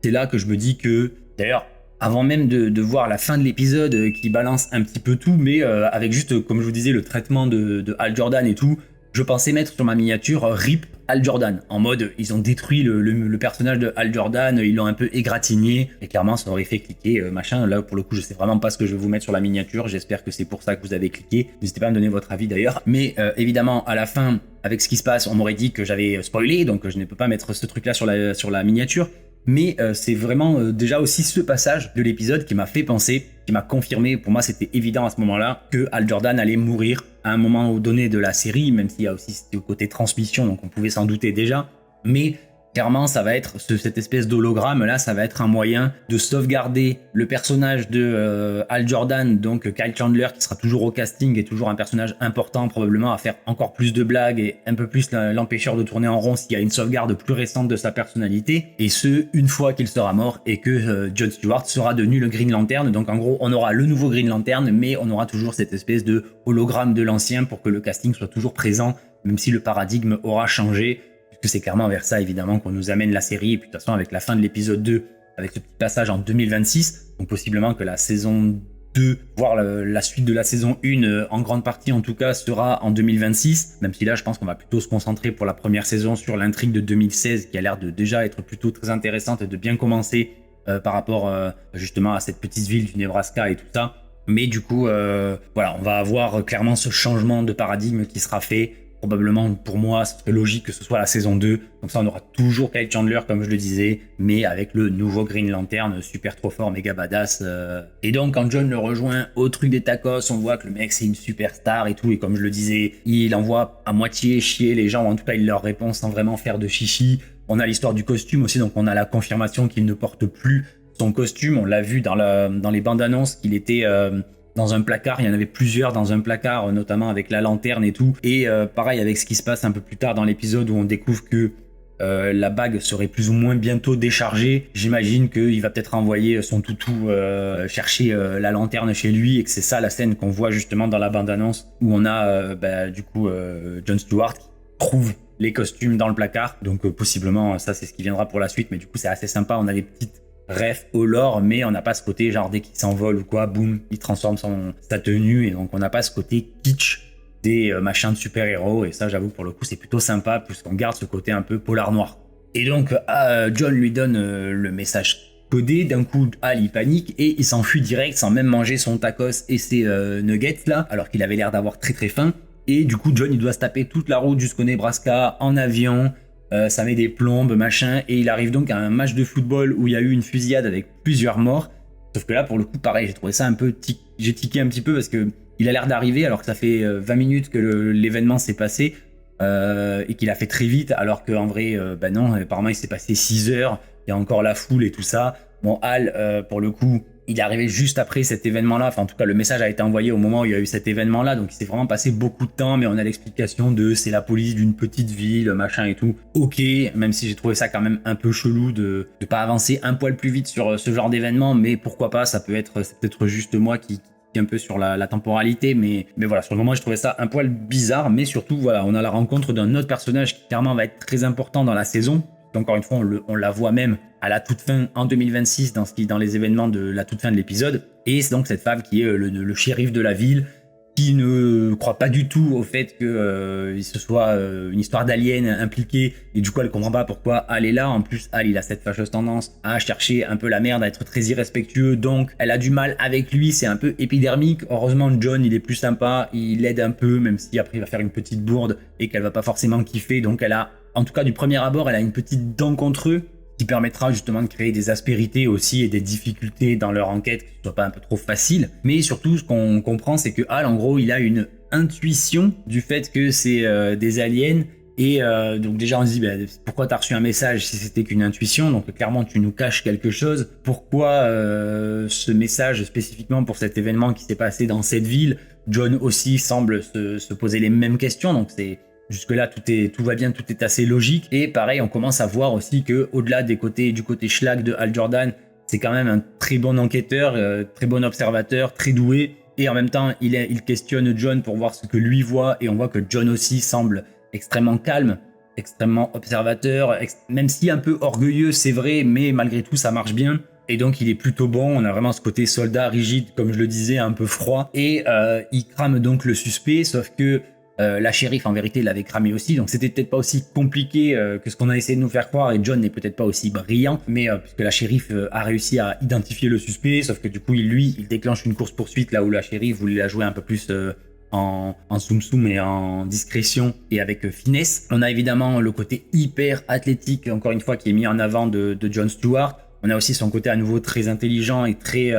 c'est là que je me dis que, d'ailleurs, avant même de voir la fin de l'épisode qui balance un petit peu tout, mais avec juste, comme je vous disais, le traitement de Hal Jordan et tout, je pensais mettre sur ma miniature RIP Hal Jordan, en mode ils ont détruit le personnage de Hal Jordan, ils l'ont un peu égratigné, et clairement ça aurait fait cliquer machin. Là pour le coup je sais vraiment pas ce que je vais vous mettre sur la miniature, j'espère que c'est pour ça que vous avez cliqué, n'hésitez pas à me donner votre avis d'ailleurs, mais évidemment à la fin, avec ce qui se passe, on m'aurait dit que j'avais spoilé, donc je ne peux pas mettre ce truc là sur la miniature. Mais c'est vraiment déjà aussi ce passage de l'épisode qui m'a fait penser, qui m'a confirmé, pour moi c'était évident à ce moment-là, que Hal Jordan allait mourir à un moment donné de la série, même s'il y a aussi ce côté transmission, donc on pouvait s'en douter déjà. Mais clairement, ça va être cette espèce d'hologramme là, ça va être un moyen de sauvegarder le personnage de Hal Jordan, donc Kyle Chandler, qui sera toujours au casting et toujours un personnage important, probablement à faire encore plus de blagues et un peu plus l'empêcheur de tourner en rond s'il y a une sauvegarde plus récente de sa personnalité, et ce, une fois qu'il sera mort et que Jon Stewart sera devenu le Green Lantern. Donc en gros, on aura le nouveau Green Lantern, mais on aura toujours cette espèce de hologramme de l'ancien pour que le casting soit toujours présent, même si le paradigme aura changé. Puisque c'est clairement vers ça évidemment qu'on nous amène la série, et puis de toute façon avec la fin de l'épisode 2, avec ce petit passage en 2026, donc possiblement que la saison 2, voire la suite de la saison 1, en grande partie en tout cas, sera en 2026, même si là je pense qu'on va plutôt se concentrer pour la première saison sur l'intrigue de 2016 qui a l'air de déjà être plutôt très intéressante et de bien commencer par rapport justement à cette petite ville du Nebraska et tout ça. Mais du coup, voilà, on va avoir clairement ce changement de paradigme qui sera fait. Probablement, pour moi, ce serait logique que ce soit la saison 2. Comme ça, on aura toujours Kyle Chandler, comme je le disais, mais avec le nouveau Green Lantern, super trop fort, méga badass. Et donc, quand John le rejoint au truc des tacos, on voit que le mec, c'est une superstar et tout. Et comme je le disais, il envoie à moitié chier les gens, ou en tout cas, il leur répond sans vraiment faire de chichi. On a l'histoire du costume aussi, donc on a la confirmation qu'il ne porte plus son costume. On l'a vu dans les bandes annonces qu'il était... dans un placard, il y en avait plusieurs dans un placard, notamment avec la lanterne et tout. Et pareil avec ce qui se passe un peu plus tard dans l'épisode où on découvre que la bague serait plus ou moins bientôt déchargée. J'imagine qu'il va peut-être envoyer son toutou chercher la lanterne chez lui, et que c'est ça la scène qu'on voit justement dans la bande-annonce où on a du coup Jon Stewart qui trouve les costumes dans le placard. Donc possiblement ça c'est ce qui viendra pour la suite, mais du coup c'est assez sympa, on a des petites ref au lore, mais on n'a pas ce côté genre dès qu'il s'envole ou quoi, boum, il transforme sa tenue, et donc on n'a pas ce côté kitsch des machins de super-héros, et ça j'avoue pour le coup c'est plutôt sympa puisqu'on garde ce côté un peu polar noir. Et donc John lui donne le message codé, d'un coup Hal il panique et il s'enfuit direct sans même manger son tacos et ses nuggets là, alors qu'il avait l'air d'avoir très très faim. Et du coup John il doit se taper toute la route jusqu'au Nebraska en avion. Ça met des plombes, machin, et il arrive donc à un match de football où il y a eu une fusillade avec plusieurs morts. Sauf que là, pour le coup, pareil, j'ai trouvé ça un peu... J'ai tiqué un petit peu parce que il a l'air d'arriver alors que ça fait 20 minutes que l'événement s'est passé et qu'il a fait très vite, alors qu'en vrai, non, apparemment il s'est passé 6 heures, il y a encore la foule et tout ça. Bon, Hal, pour le coup, il est arrivé juste après cet événement-là, enfin en tout cas le message a été envoyé au moment où il y a eu cet événement-là, donc il s'est vraiment passé beaucoup de temps, mais on a l'explication de c'est la police d'une petite ville, machin et tout. Ok, même si j'ai trouvé ça quand même un peu chelou de pas avancer un poil plus vite sur ce genre d'événement, mais pourquoi pas, c'est peut-être juste moi qui un peu sur la temporalité, mais voilà, sur le moment je trouvais ça un poil bizarre, mais surtout voilà, on a la rencontre d'un autre personnage qui clairement va être très important dans la saison. Encore une fois, on la voit même à la toute fin en 2026 dans les événements de la toute fin de l'épisode. Et c'est donc cette femme qui est le shérif de la ville, qui ne croit pas du tout au fait que ce soit une histoire d'alien impliquée, et du coup elle comprend pas pourquoi Hal est là. En plus Hal il a cette fâcheuse tendance à chercher un peu la merde, à être très irrespectueux, donc elle a du mal avec lui, c'est un peu épidermique. Heureusement John il est plus sympa, il l'aide un peu, même si après il va faire une petite bourde et qu'elle va pas forcément kiffer, donc elle a, en tout cas du premier abord, elle a une petite dent contre eux, qui permettra justement de créer des aspérités aussi et des difficultés dans leur enquête, que ce soit pas un peu trop facile. Mais surtout, ce qu'on comprend, c'est que Hal, en gros, il a une intuition du fait que c'est des aliens. Et donc déjà, on se dit, pourquoi t'as reçu un message si c'était qu'une intuition? Donc clairement, tu nous caches quelque chose. Pourquoi ce message spécifiquement pour cet événement qui s'est passé dans cette ville? John aussi semble se poser les mêmes questions, donc c'est... Jusque-là, tout va bien, tout est assez logique. Et pareil, on commence à voir aussi que au-delà du côté schlag de Hal Jordan, c'est quand même un très bon enquêteur, très bon observateur, très doué. et en même temps il questionne John pour voir ce que lui voit, et on voit que John aussi semble extrêmement calme, extrêmement observateur, même si un peu orgueilleux, c'est vrai, mais malgré tout ça marche bien. Et donc il est plutôt bon, on a vraiment ce côté soldat rigide, comme je le disais, un peu froid, et il crame donc le suspect, sauf que la shérif en vérité l'avait cramé aussi, donc c'était peut-être pas aussi compliqué que ce qu'on a essayé de nous faire croire, et John n'est peut-être pas aussi brillant, mais puisque la shérif a réussi à identifier le suspect, sauf que du coup il déclenche une course-poursuite là où la shérif voulait la jouer un peu plus en zoom et en discrétion et avec finesse. On a évidemment le côté hyper athlétique, encore une fois, qui est mis en avant de Jon Stewart. On a aussi son côté à nouveau très intelligent et très...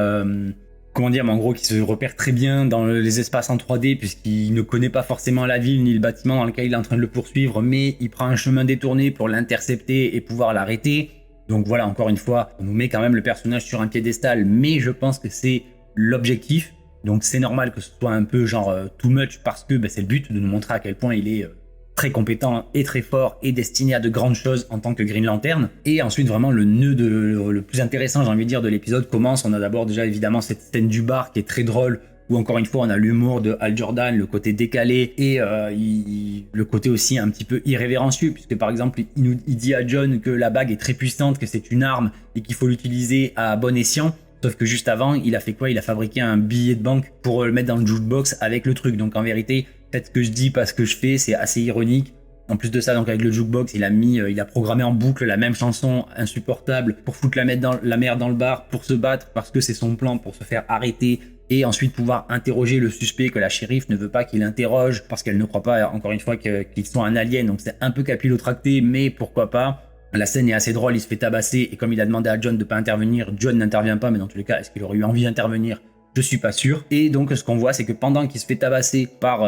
comment dire, mais en gros, qui se repère très bien dans les espaces en 3D, puisqu'il ne connaît pas forcément la ville ni le bâtiment dans lequel il est en train de le poursuivre, mais il prend un chemin détourné pour l'intercepter et pouvoir l'arrêter. Donc voilà, encore une fois, on nous met quand même le personnage sur un piédestal, mais je pense que c'est l'objectif. Donc c'est normal que ce soit un peu genre too much, parce que c'est le but de nous montrer à quel point il est très compétent et très fort et destiné à de grandes choses en tant que Green Lantern. Et ensuite vraiment le nœud le plus intéressant, j'ai envie de dire, de l'épisode commence. On a d'abord déjà évidemment cette scène du bar qui est très drôle, où encore une fois on a l'humour de Hal Jordan, le côté décalé et le côté aussi un petit peu irrévérencieux, puisque par exemple il dit à John que la bague est très puissante, que c'est une arme et qu'il faut l'utiliser à bon escient. Sauf que juste avant, il a fait quoi? Il a fabriqué un billet de banque pour le mettre dans le jukebox avec le truc. Donc en vérité, faites ce que je dis, pas ce que je fais, c'est assez ironique. En plus de ça, donc avec le jukebox, il a programmé en boucle la même chanson insupportable pour foutre la merde dans le bar, pour se battre, parce que c'est son plan pour se faire arrêter et ensuite pouvoir interroger le suspect que la shérif ne veut pas qu'il interroge parce qu'elle ne croit pas, encore une fois, qu'ils sont un alien. Donc c'est un peu capillotracté, mais pourquoi pas. La scène est assez drôle, il se fait tabasser et comme il a demandé à John de ne pas intervenir, John n'intervient pas, mais dans tous les cas, est-ce qu'il aurait eu envie d'intervenir? Je suis pas sûr. Et donc ce qu'on voit, c'est que pendant qu'il se fait tabasser par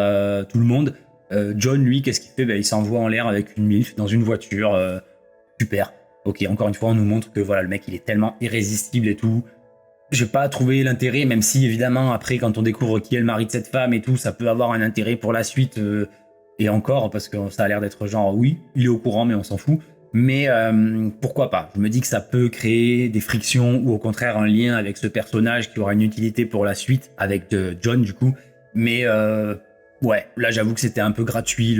tout le monde, John, lui, qu'est-ce qu'il fait? Il s'envoie en l'air avec une MILF dans une voiture. Super. Ok, encore une fois, on nous montre que voilà, le mec, il est tellement irrésistible et tout. J'ai pas trouvé l'intérêt, même si évidemment, après, quand on découvre qui est le mari de cette femme et tout, ça peut avoir un intérêt pour la suite. Et encore, parce que ça a l'air d'être genre, oui, il est au courant, mais on s'en fout. Mais pourquoi pas? Je me dis que ça peut créer des frictions ou au contraire un lien avec ce personnage qui aura une utilité pour la suite, avec John du coup. Mais ouais, là j'avoue que c'était un peu gratuit.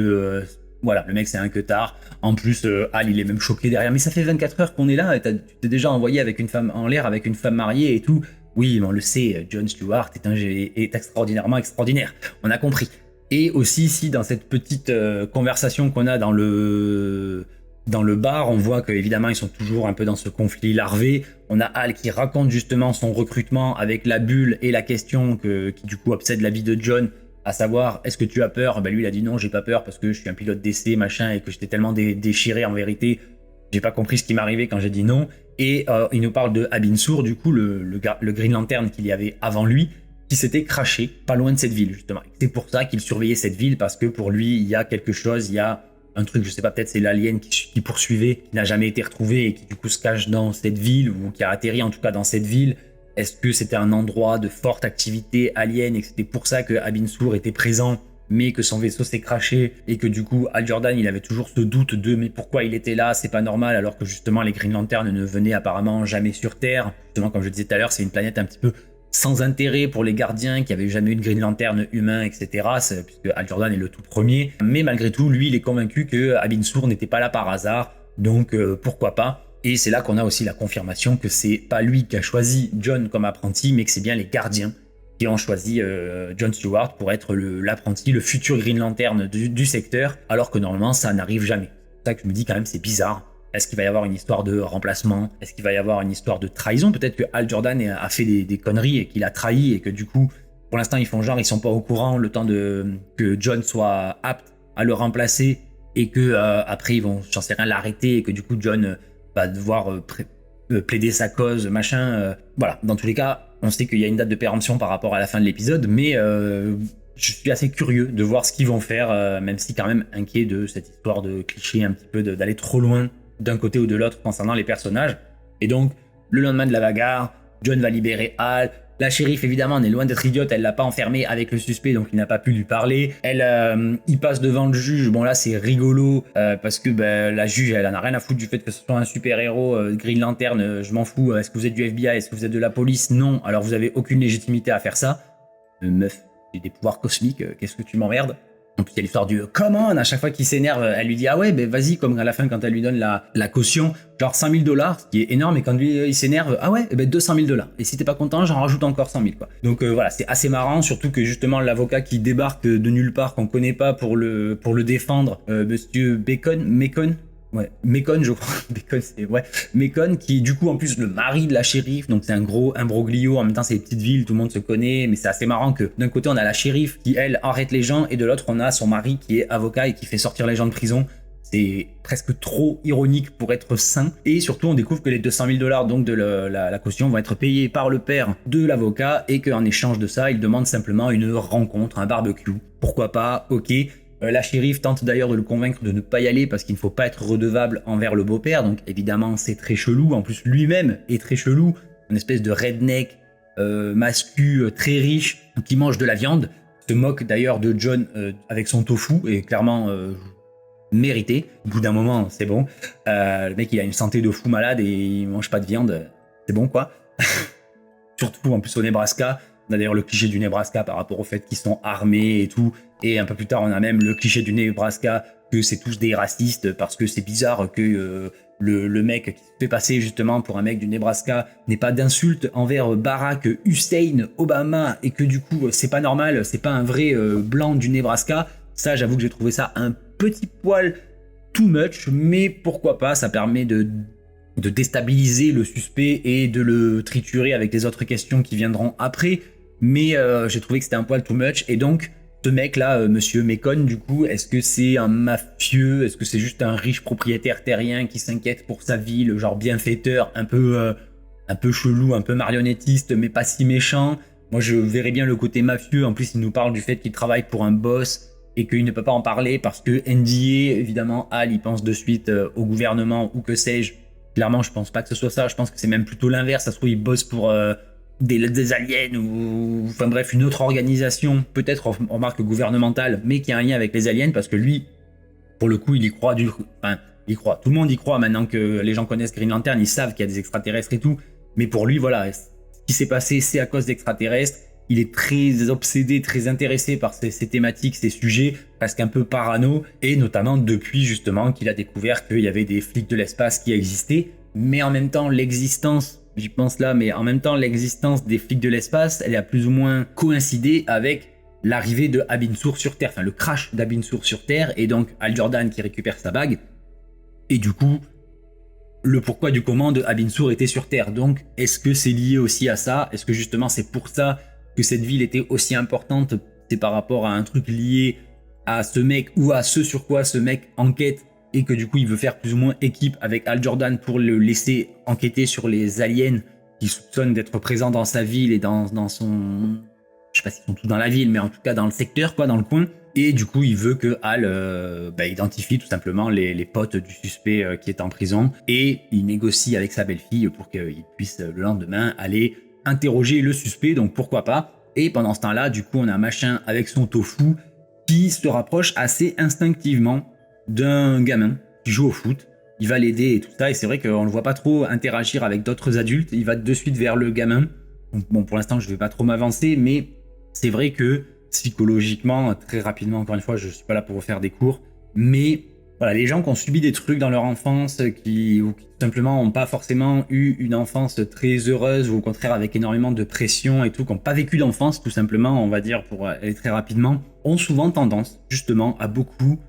Voilà, le mec c'est un queutard. En plus, Hal il est même choqué derrière. Mais ça fait 24 heures qu'on est là et tu t'es déjà envoyé avec une femme en l'air, avec une femme mariée et tout. Oui, mais on le sait, Jon Stewart est extraordinairement extraordinaire. On a compris. Et aussi ici, dans cette petite conversation qu'on a dans le bar, on voit qu'évidemment ils sont toujours un peu dans ce conflit larvé. On a Hal qui raconte justement son recrutement avec la bulle et la question qui du coup obsède la vie de John, à savoir est-ce que tu as peur? Lui il a dit non, j'ai pas peur parce que je suis un pilote d'essai machin et que j'étais tellement déchiré en vérité, j'ai pas compris ce qui m'arrivait quand j'ai dit non. Et il nous parle de Abin Sur, du coup le Green Lantern qu'il y avait avant lui, qui s'était craché pas loin de cette ville justement. C'est pour ça qu'il surveillait cette ville, parce que pour lui il y a quelque chose, il y a un truc, je sais pas, peut-être c'est l'alien qui poursuivait, qui n'a jamais été retrouvé et qui du coup se cache dans cette ville, ou qui a atterri en tout cas dans cette ville. Est-ce que c'était un endroit de forte activité alien et que c'était pour ça que Abin Sur était présent, mais que son vaisseau s'est craché et que du coup Hal Jordan il avait toujours ce doute de mais pourquoi il était là, c'est pas normal, alors que justement les Green Lanterns ne venaient apparemment jamais sur Terre. Justement, comme je disais tout à l'heure, c'est une planète un petit peu sans intérêt pour les gardiens, qui avaient jamais eu de Green Lantern humain, etc. Puisque Hal Jordan est le tout premier. Mais malgré tout, lui, il est convaincu que Abin Sur n'était pas là par hasard. Donc pourquoi pas? Et c'est là qu'on a aussi la confirmation que c'est pas lui qui a choisi John comme apprenti, mais que c'est bien les gardiens qui ont choisi Jon Stewart pour être l'apprenti, le futur Green Lantern du secteur, alors que normalement ça n'arrive jamais. C'est ça que je me dis quand même, c'est bizarre. Est-ce qu'il va y avoir une histoire de remplacement? Est-ce qu'il va y avoir une histoire de trahison? Peut-être que Hal Jordan a fait des conneries et qu'il a trahi et que du coup, pour l'instant, ils font genre, ils sont pas au courant, le temps que John soit apte à le remplacer et que après ils vont, j'en sais rien, l'arrêter et que du coup John va devoir plaider sa cause, machin. Voilà, dans tous les cas, on sait qu'il y a une date de péremption par rapport à la fin de l'épisode, mais je suis assez curieux de voir ce qu'ils vont faire, même si quand même inquiet de cette histoire de cliché un petit peu, d'aller trop loin d'un côté ou de l'autre concernant les personnages. Et donc, le lendemain de la bagarre, John va libérer Hal. La shérif, évidemment, on est loin d'être idiote, elle l'a pas enfermé avec le suspect, donc il n'a pas pu lui parler. Il passe devant le juge, bon là c'est rigolo, parce que la juge, elle en a rien à foutre du fait que ce soit un super-héros, Green Lantern, je m'en fous, est-ce que vous êtes du FBI, est-ce que vous êtes de la police? Non, alors vous avez aucune légitimité à faire ça. meuf, j'ai des pouvoirs cosmiques, qu'est-ce que tu m'emmerdes? En plus, il y a l'histoire du come on, à chaque fois qu'il s'énerve, elle lui dit ah ouais, ben vas-y, comme à la fin quand elle lui donne la caution, genre 100 000 $, ce qui est énorme, et quand lui il s'énerve, ah ouais, ben 200 000 $. Et si t'es pas content, j'en rajoute encore 100 000 quoi. Donc voilà, c'est assez marrant, surtout que justement l'avocat qui débarque de nulle part, qu'on connaît pas pour le défendre, monsieur Macon. Ouais, Macon, je crois. Macon, c'est ouais, Macon qui est du coup en plus le mari de la shérif, donc c'est un gros imbroglio. En même temps, c'est des petites villes, tout le monde se connaît, mais c'est assez marrant que d'un côté on a la shérif qui elle arrête les gens et de l'autre on a son mari qui est avocat et qui fait sortir les gens de prison. C'est presque trop ironique pour être sain. Et surtout, on découvre que les 200 000 $, donc de la caution, vont être payés par le père de l'avocat et qu'en échange de ça, il demande simplement une rencontre, un barbecue. Pourquoi pas? Ok. La shérif tente d'ailleurs de le convaincre de ne pas y aller parce qu'il ne faut pas être redevable envers le beau-père. Donc évidemment, c'est très chelou. En plus, lui-même est très chelou. Une espèce de redneck mascu très riche qui mange de la viande. Se moque d'ailleurs de John avec son tofu et clairement mérité. Au bout d'un moment, c'est bon. Le mec, il a une santé de fou malade et il mange pas de viande. C'est bon, quoi. Surtout, en plus, au Nebraska. On a d'ailleurs le cliché du Nebraska par rapport au fait qu'ils sont armés et tout. Et un peu plus tard, on a même le cliché du Nebraska que c'est tous des racistes parce que c'est bizarre que le mec qui se fait passer justement pour un mec du Nebraska n'ait pas d'insulte envers Barack Hussein Obama et que du coup, c'est pas normal, c'est pas un vrai blanc du Nebraska. Ça, j'avoue que j'ai trouvé ça un petit poil too much, mais pourquoi pas, ça permet de déstabiliser le suspect et de le triturer avec les autres questions qui viendront après. Mais j'ai trouvé que c'était un poil too much. Et donc, ce mec-là, monsieur Macon, du coup, est-ce que c'est un mafieux? Est-ce que c'est juste un riche propriétaire terrien qui s'inquiète pour sa vie, le genre bienfaiteur, un peu chelou, un peu marionnettiste, mais pas si méchant? Moi, je verrais bien le côté mafieux. En plus, il nous parle du fait qu'il travaille pour un boss et qu'il ne peut pas en parler parce que NDA, évidemment, Hal, il pense de suite au gouvernement ou que sais-je. Clairement, je pense pas que ce soit ça. Je pense que c'est même plutôt l'inverse. Ça se trouve, il bosse pour des aliens ou enfin bref, une autre organisation, peut-être en marque gouvernementale, mais qui a un lien avec les aliens parce que lui, pour le coup, il y croit enfin, il y croit. Tout le monde y croit maintenant que les gens connaissent Green Lantern. Ils savent qu'il y a des extraterrestres et tout. Mais pour lui, voilà, ce qui s'est passé, c'est à cause d'extraterrestres. Il est très obsédé, très intéressé par ces thématiques, ces sujets, presque un peu parano, et notamment depuis justement qu'il a découvert qu'il y avait des flics de l'espace qui existaient, mais en même temps l'existence, j'y pense là, mais en même temps l'existence des flics de l'espace, elle a plus ou moins coïncidé avec l'arrivée de Abin Sur sur Terre, enfin le crash d'Abin sur Terre, et donc Hal Jordan qui récupère sa bague, et du coup, le pourquoi du comment de Abin Sur était sur Terre. Donc, est-ce que c'est lié aussi à ça? Est-ce que justement c'est pour ça que cette ville était aussi importante? C'est par rapport à un truc lié à ce mec ou à ce sur quoi ce mec enquête et que du coup il veut faire plus ou moins équipe avec Hal Jordan pour le laisser enquêter sur les aliens qui soupçonnent d'être présents dans sa ville et dans son... Je sais pas s'ils sont tous dans la ville, mais en tout cas dans le secteur, quoi, dans le coin. Et du coup, il veut que Hal identifie tout simplement les potes du suspect qui est en prison et il négocie avec sa belle-fille pour qu'il puisse le lendemain aller interroger le suspect, donc pourquoi pas. Et pendant ce temps-là, du coup, on a Machin avec son tofu qui se rapproche assez instinctivement d'un gamin qui joue au foot. Il va l'aider et tout ça, et c'est vrai qu'on le voit pas trop interagir avec d'autres adultes. Il va de suite vers le gamin. Donc, bon, pour l'instant, je vais pas trop m'avancer, mais c'est vrai que psychologiquement, très rapidement, encore une fois, je suis pas là pour vous faire des cours, mais voilà, les gens qui ont subi des trucs dans leur enfance, ou qui tout simplement n'ont pas forcément eu une enfance très heureuse, ou au contraire avec énormément de pression et tout, qui n'ont pas vécu d'enfance, tout simplement, on va dire, pour aller très rapidement, ont souvent tendance, justement, à beaucoup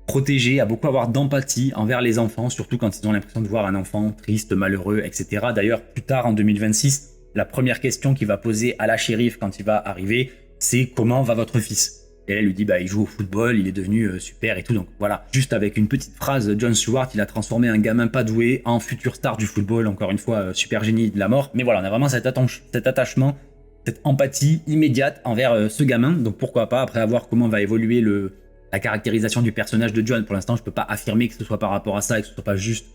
protéger, à beaucoup avoir d'empathie envers les enfants, surtout quand ils ont l'impression de voir un enfant triste, malheureux, etc. D'ailleurs, plus tard, en 2026, la première question qu'il va poser à la shérif quand il va arriver, c'est « Comment va votre fils ?» Et elle lui dit, il joue au football, il est devenu super et tout. Donc voilà, juste avec une petite phrase, Jon Stewart, il a transformé un gamin pas doué en future star du football. Encore une fois, super génie de la mort. Mais voilà, on a vraiment cet attachement, cette empathie immédiate envers ce gamin. Donc pourquoi pas, après avoir comment va évoluer la caractérisation du personnage de John. Pour l'instant, je peux pas affirmer que ce soit par rapport à ça et que ce soit pas juste,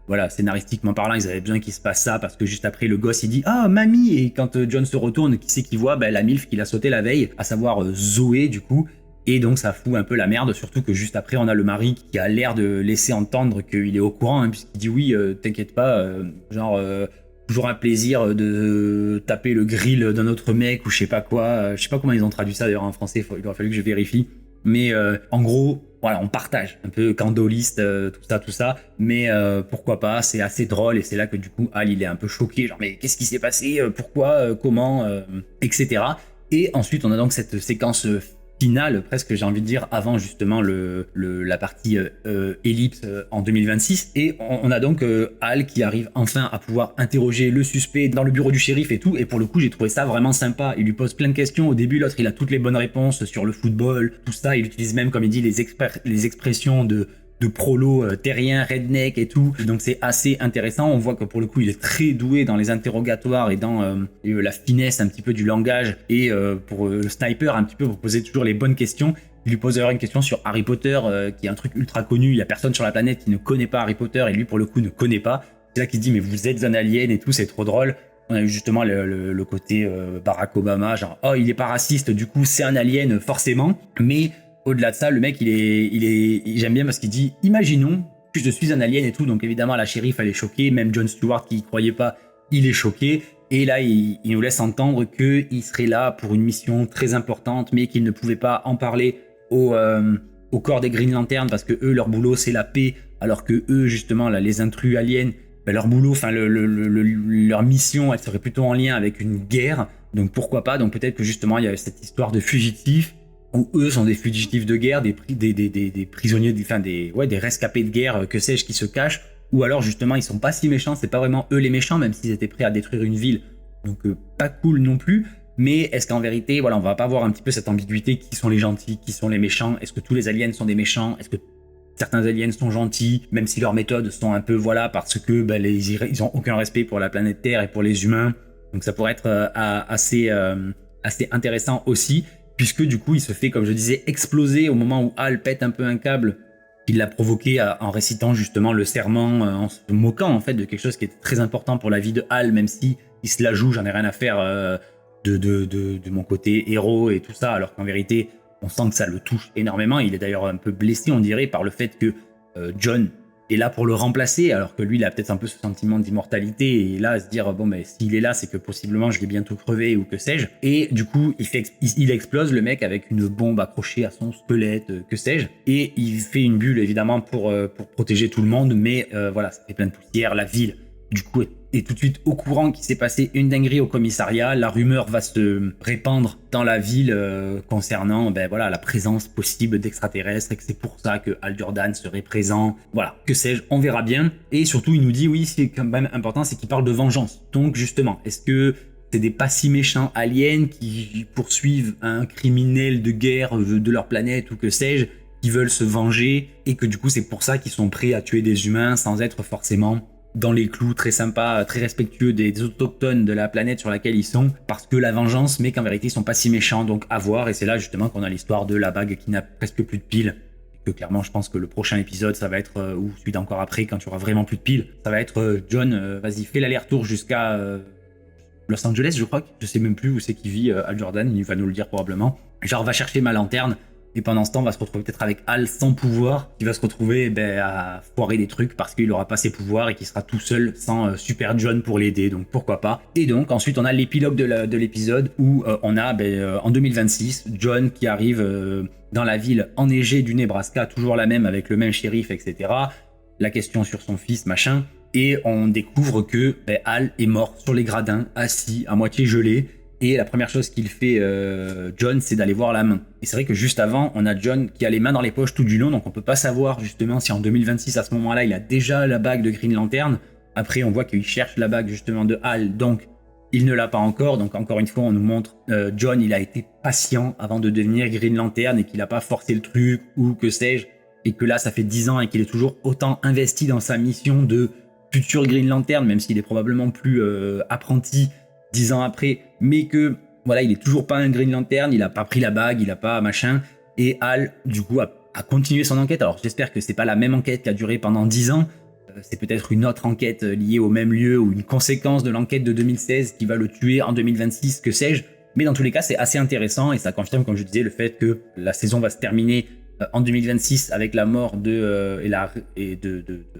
voilà, scénaristiquement parlant, ils avaient besoin qu'il se passe ça parce que juste après, le gosse, il dit « Ah, mamie !» Et quand John se retourne, qui c'est qu'il voit? La MILF qu'il a sauté la veille, à savoir Zoé, du coup. Et donc, ça fout un peu la merde, surtout que juste après, on a le mari qui a l'air de laisser entendre qu'il est au courant, hein, puisqu'il dit « Oui, t'inquiète pas, toujours un plaisir de taper le grill d'un autre mec ou je sais pas quoi. Je sais pas comment ils ont traduit ça d'ailleurs en français, il aurait fallu que je vérifie. Mais en gros, voilà, on partage un peu candoliste, tout ça. Mais pourquoi pas, c'est assez drôle et c'est là que du coup Hal il est un peu choqué, genre mais qu'est-ce qui s'est passé, pourquoi, comment, etc. Et ensuite on a donc cette séquence finale, presque j'ai envie de dire, avant justement la partie ellipse en 2026. Et on a donc Hal qui arrive enfin à pouvoir interroger le suspect dans le bureau du shérif et tout. Et pour le coup, j'ai trouvé ça vraiment sympa. Il lui pose plein de questions. Au début, l'autre, il a toutes les bonnes réponses sur le football, tout ça. Il utilise même, comme il dit, les expressions de prolo terrien, redneck et tout. Donc c'est assez intéressant. On voit que pour le coup, il est très doué dans les interrogatoires et dans la finesse un petit peu du langage et pour le sniper un petit peu pour poser toujours les bonnes questions. Il lui pose d'ailleurs une question sur Harry Potter qui est un truc ultra connu. Il y a personne sur la planète qui ne connaît pas Harry Potter et lui pour le coup ne connaît pas. C'est là qu'il dit mais vous êtes un alien et tout, c'est trop drôle. On a eu justement le côté Barack Obama, genre oh il est pas raciste, du coup c'est un alien forcément. Mais au-delà de ça, le mec, j'aime bien parce qu'il dit, imaginons que je suis un alien et tout. Donc évidemment, la shérif, elle est choquée. Même Jon Stewart, qui y croyait pas, il est choqué. Et là, il nous laisse entendre qu'il serait là pour une mission très importante, mais qu'il ne pouvait pas en parler au corps des Green Lantern parce que eux, leur boulot, c'est la paix. Alors que eux, justement, là, les intrus aliens, ben, leur boulot, enfin, leur mission, elle serait plutôt en lien avec une guerre. Donc pourquoi pas? Donc peut-être que justement, il y a cette histoire de fugitifs où eux sont des fugitifs de guerre, des prisonniers, des rescapés de guerre, que sais-je, qui se cachent, ou alors justement ils sont pas si méchants, c'est pas vraiment eux les méchants, même s'ils étaient prêts à détruire une ville, donc pas cool non plus. Mais est-ce qu'en vérité, voilà, on va pas avoir un petit peu cette ambiguïté, qui sont les gentils, qui sont les méchants? Est-ce que tous les aliens sont des méchants? Est-ce que certains aliens sont gentils, même si leurs méthodes sont un peu voilà parce que ils ont aucun respect pour la planète Terre et pour les humains? Donc ça pourrait être assez intéressant aussi. Puisque du coup il se fait, comme je disais, exploser au moment où Hal pète un peu un câble qu'il l'a provoqué en récitant justement le serment, en se moquant en fait de quelque chose qui était très important pour la vie de Hal, même si il se la joue, j'en ai rien à faire de mon côté héros et tout ça, alors qu'en vérité on sent que ça le touche énormément. Il est d'ailleurs un peu blessé, on dirait, par le fait que John est là pour le remplacer, alors que lui il a peut-être un peu ce sentiment d'immortalité et là à se dire bon mais s'il est là c'est que possiblement je l'ai bientôt crevé ou que sais-je. Et du coup il explose le mec avec une bombe accrochée à son squelette, que sais-je, et il fait une bulle évidemment pour protéger tout le monde, mais voilà, ça fait plein de poussière. La ville du coup est tout de suite au courant qu'il s'est passé une dinguerie au commissariat. La rumeur va se répandre dans la ville concernant la présence possible d'extraterrestres et que c'est pour ça que Hal Jordan serait présent. Voilà, que sais-je, on verra bien. Et surtout, il nous dit, oui, c'est quand même important, c'est qu'il parle de vengeance. Donc justement, est-ce que c'est des pas si méchants aliens qui poursuivent un criminel de guerre de leur planète ou que sais-je, qui veulent se venger et que du coup c'est pour ça qu'ils sont prêts à tuer des humains sans être forcément dans les clous, très sympa, très respectueux des autochtones de la planète sur laquelle ils sont, parce que la vengeance, mais qu'en vérité ils sont pas si méchants, donc à voir. Et c'est là justement qu'on a l'histoire de la bague qui n'a presque plus de piles, et que clairement je pense que le prochain épisode ça va être, ou celui d'encore après quand il y aura vraiment plus de piles, ça va être John, vas-y fais l'aller-retour jusqu'à Los Angeles, je crois, je sais même plus où c'est qu'il vit, Hal Jordan, il va nous le dire probablement, genre va chercher ma lanterne. Et pendant ce temps, on va se retrouver peut-être avec Hal sans pouvoir, qui va se retrouver à foirer des trucs parce qu'il n'aura pas ses pouvoirs et qu'il sera tout seul sans Super John pour l'aider, donc pourquoi pas. Et donc ensuite on a l'épilogue de l'épisode où on a en 2026 John qui arrive dans la ville enneigée du Nebraska, toujours la même avec le même shérif, etc. La question sur son fils, machin, et on découvre que Hal est mort sur les gradins, assis, à moitié gelé. Et la première chose qu'il fait, John, c'est d'aller voir la main. Et c'est vrai que juste avant, on a John qui a les mains dans les poches tout du long, donc on peut pas savoir justement si en 2026, à ce moment-là, il a déjà la bague de Green Lantern. Après, on voit qu'il cherche la bague justement de Hal, donc il ne l'a pas encore. Donc encore une fois, on nous montre John, il a été patient avant de devenir Green Lantern et qu'il a pas forcé le truc ou que sais-je. Et que là, ça fait 10 ans et qu'il est toujours autant investi dans sa mission de futur Green Lantern, même s'il est probablement plus apprenti 10 ans après, mais que voilà, il est toujours pas un Green Lantern, il a pas pris la bague, il a pas machin, et Hal du coup a continué son enquête. Alors j'espère que c'est pas la même enquête qui a duré pendant 10 ans, c'est peut-être une autre enquête liée au même lieu ou une conséquence de l'enquête de 2016 qui va le tuer en 2026, que sais-je, mais dans tous les cas c'est assez intéressant et ça confirme, comme je disais, le fait que la saison va se terminer en 2026 avec la mort de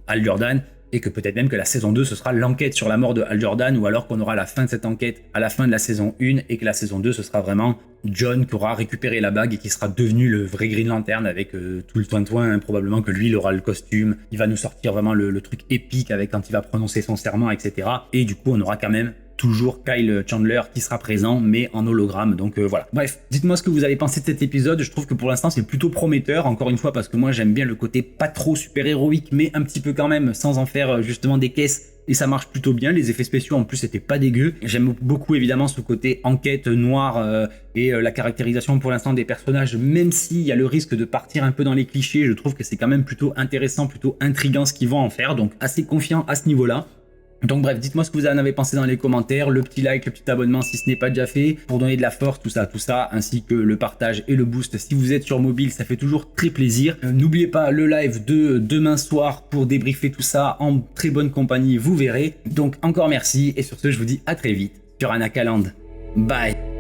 Hal Jordan, et que peut-être même que la saison 2 ce sera l'enquête sur la mort de Hal Jordan, ou alors qu'on aura la fin de cette enquête à la fin de la saison 1 et que la saison 2 ce sera vraiment John qui aura récupéré la bague et qui sera devenu le vrai Green Lantern avec tout le toin-toin, hein, probablement que lui il aura le costume, il va nous sortir vraiment le truc épique avec quand il va prononcer son serment, etc. Et du coup on aura quand même toujours Kyle Chandler qui sera présent, mais en hologramme, donc voilà. Bref, dites-moi ce que vous avez pensé de cet épisode. Je trouve que pour l'instant c'est plutôt prometteur, encore une fois, parce que moi j'aime bien le côté pas trop super-héroïque, mais un petit peu quand même, sans en faire justement des caisses. Et ça marche plutôt bien, les effets spéciaux en plus c'était pas dégueu. J'aime beaucoup évidemment ce côté enquête noire et la caractérisation pour l'instant des personnages, même s'il y a le risque de partir un peu dans les clichés, je trouve que c'est quand même plutôt intéressant, plutôt intriguant ce qu'ils vont en faire, donc assez confiant à ce niveau-là. Donc bref, dites-moi ce que vous en avez pensé dans les commentaires, le petit like, le petit abonnement si ce n'est pas déjà fait, pour donner de la force, tout ça, ainsi que le partage et le boost si vous êtes sur mobile, ça fait toujours très plaisir. N'oubliez pas le live de demain soir pour débriefer tout ça en très bonne compagnie, vous verrez. Donc encore merci, et sur ce, je vous dis à très vite sur Anakaland. Bye.